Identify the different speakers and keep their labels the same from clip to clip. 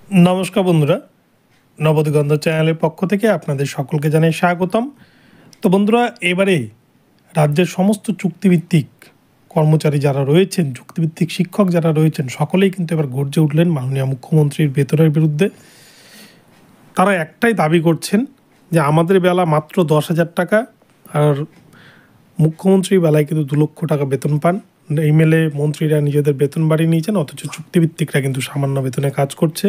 Speaker 1: नमस्कार बंधुरा नवदिगंध चैनल पक्ष থেকে আপনাদের সকলকে জানাই স্বাগতম। তো বন্ধুরা এবারে রাজ্যের সমস্ত চুক্তিভিত্তিক কর্মচারী যারা রয়েছেন, চুক্তিভিত্তিক শিক্ষক যারা রয়েছেন, সকলেই কিন্তু এবার গর্জে উঠলেন মাননীয় মুখ্যমন্ত্রীর বেতনের বিরুদ্ধে। তারা একটাই দাবি করছেন যে আমাদের বেলা মাত্র 10,000 টাকা, আর মুখ্যমন্ত্রীর বেলায় কিন্তু 2 লক্ষ টাকা বেতন পান। এমএলএ মন্ত্রীরা নিজেদের বেতন বাড়িয়ে নিয়েছেন, অথচ চুক্তিভিত্তিকরা কিন্তু সামান্য বেতনে কাজ করছে।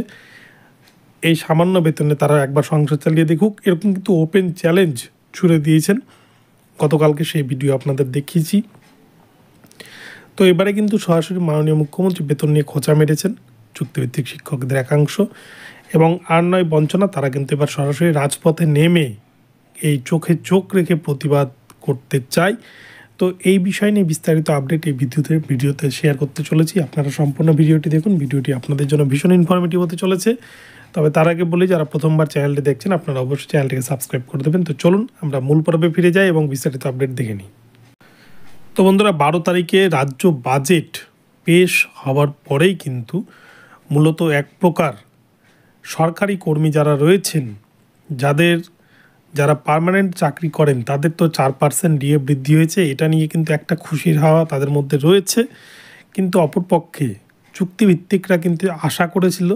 Speaker 1: এই সামান্য বেতনে তারা একবার সংসার চালিয়ে দেখুক, এরকম কিন্তু ওপেন চ্যালেঞ্জ ছুড়ে দিয়েছেন। গতকালকে সেই ভিডিও আপনাদের দেখিয়েছি। তো এবারে কিন্তু সরাসরি মাননীয় মুখ্যমন্ত্রী বেতন নিয়ে খোঁচা মেরেছেন চুক্তিভিত্তিক শিক্ষকদের একাংশ, এবং আর নয় বঞ্চনা, তারা কিন্তু এবার সরাসরি রাজপথে নেমে এই চোখে চোখ রেখে প্রতিবাদ করতে চায়। তো এই বিষয় নিয়ে বিস্তারিত আপডেট এই ভিডিওতে শেয়ার করতে চলেছি। আপনারা সম্পূর্ণ ভিডিওটি দেখুন, ভিডিওটি আপনাদের জন্য ভীষণ ইনফরমেটিভ হতে চলেছে। তবে তার আগে বলি, যারা প্রথমবার চ্যানেলটি দেখছেন আপনারা অবশ্যই চ্যানেলটিকে সাবস্ক্রাইব করে দেবেন। তো চলুন আমরা মূল পর্বে ফিরে যাই এবং বিস্তারিত আপডেট দেখে নিই। তো বন্ধুরা, 12 তারিখে রাজ্য বাজেট পেশ হওয়ার পরেই কিন্তু মূলত এক প্রকার সরকারি কর্মী যারা রয়েছেন, যারা পার্মানেন্ট চাকরি করেন, তাদের তো 4% ডিএ বৃদ্ধি হয়েছে। এটা নিয়ে কিন্তু একটা খুশির হাওয়া তাদের মধ্যে রয়েছে। কিন্তু অপরপক্ষে চুক্তিভিত্তিকরা কিন্তু আশা করেছিল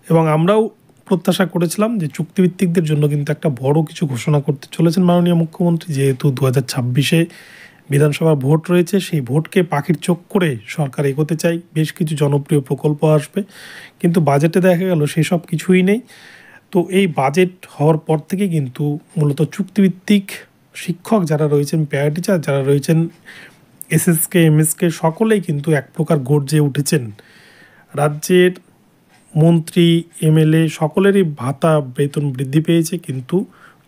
Speaker 1: এবং আমরাও প্রত্যাশা করেছিলাম যে চুক্তিভিত্তিকদের জন্য কিন্তু একটা বড় কিছু ঘোষণা করতে চলেছেন মাননীয় মুখ্যমন্ত্রী। যেহেতু 2026-এ বিধানসভার ভোট রয়েছে, সেই ভোটকে পাখির চোখ করে সরকার এগোতে চাই, বেশ কিছু জনপ্রিয় প্রকল্প আসবে। কিন্তু বাজেটে দেখা গেল সেসব কিছুই নেই। তো এই বাজেট হওয়ার পর থেকে কিন্তু মূলত চুক্তিভিত্তিক শিক্ষক যারা রয়েছেন, প্যারা টিচার যারা রয়েছেন, এসএসকে এমএসকে, সকলেই কিন্তু এক প্রকার গর্জে উঠেছেন। রাজ্যের মন্ত্রী এমএলএ সকলেরই ভাতা বেতন বৃদ্ধি পেয়েছে, কিন্তু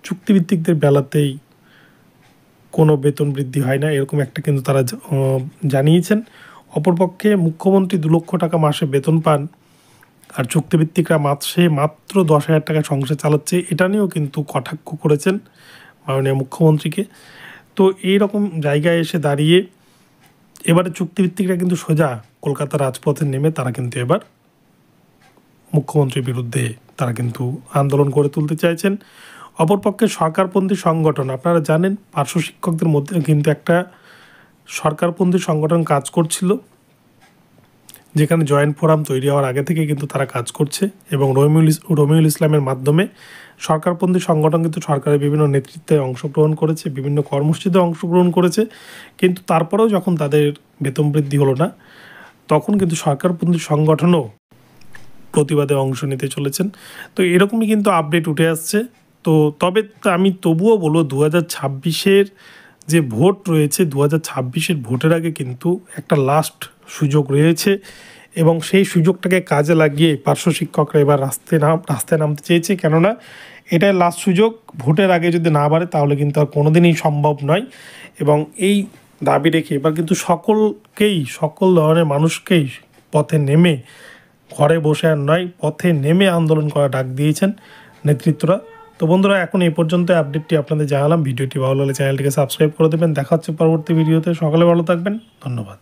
Speaker 1: চুক্তিভিত্তিকদের বেলাতেই কোনো বেতন বৃদ্ধি হয় না, এরকম একটা কিন্তু তারা জানিয়েছেন। অপরপক্ষে মুখ্যমন্ত্রী 2 লক্ষ টাকা মাসে বেতন পান, আর চুক্তিভিত্তিকরা মাত্র 10,000 টাকা সংসার চালাচ্ছে। এটা নিয়েও কিন্তু কটাক্ষ করেছেন মাননীয় মুখ্যমন্ত্রীকে। তো এইরকম জায়গায় এসে দাঁড়িয়ে এবারে চুক্তিভিত্তিকরা কিন্তু সোজা কলকাতা রাজপথে নেমে তারা কিন্তু এবার মুখ্যমন্ত্রীর বিরুদ্ধে তারা কিন্তু আন্দোলন করে তুলতে চাইছেন। অপরপক্ষে সরকারপন্থী সংগঠন, আপনারা জানেন পার্শ্ব শিক্ষকদের মধ্যে কিন্তু একটা সরকারপন্থী সংগঠন কাজ করছিল, যেখানে জয়েন্ট ফোরাম তৈরি হওয়ার আগে থেকে কিন্তু তারা কাজ করছে, এবং রমিউল ইসলামের মাধ্যমে সরকারপন্থী সংগঠন কিন্তু সরকারের বিভিন্ন নেতৃত্বে অংশগ্রহণ করেছে, বিভিন্ন কর্মসূচিতে অংশগ্রহণ করেছে। কিন্তু তারপরেও যখন তাদের বেতন বৃদ্ধি হলো না, তখন কিন্তু সরকারপন্থী সংগঠনও প্রতিবাদে অংশ নিতে চলেছেন। তো এরকমই কিন্তু আপডেট উঠে আসছে। তো তবে আমি তবুও বলবো 2026-এর যে ভোট রয়েছে, 2026-এর ভোটের আগে কিন্তু একটা লাস্ট সুযোগ রয়েছে, এবং সেই সুযোগটাকে কাজে লাগিয়ে পার্শ্ব শিক্ষকরা এবার রাস্তায় নামতে চেয়েছে। কেননা এটাই লাস্ট সুযোগ, ভোটের আগে যদি না বাড়ে তাহলে কিন্তু আর কোনোদিনই সম্ভব নয়। এবং এই দাবি রেখে এবার কিন্তু সকল ধরনের মানুষকেই পথে নেমে, ঘরে বসে আর নয়, পথে নেমে আন্দোলন করা ডাক দিয়েছেন নেতৃত্বরা। তো বন্ধুরা, এখন এই পর্যন্ত আপডেটটি আপনাদের জানালাম। ভিডিওটি ভালো লাগলে চ্যানেলটিকে সাবস্ক্রাইব করে দেবেন। দেখা হচ্ছে পরবর্তী ভিডিওতে। সকালে ভালো থাকবেন, ধন্যবাদ।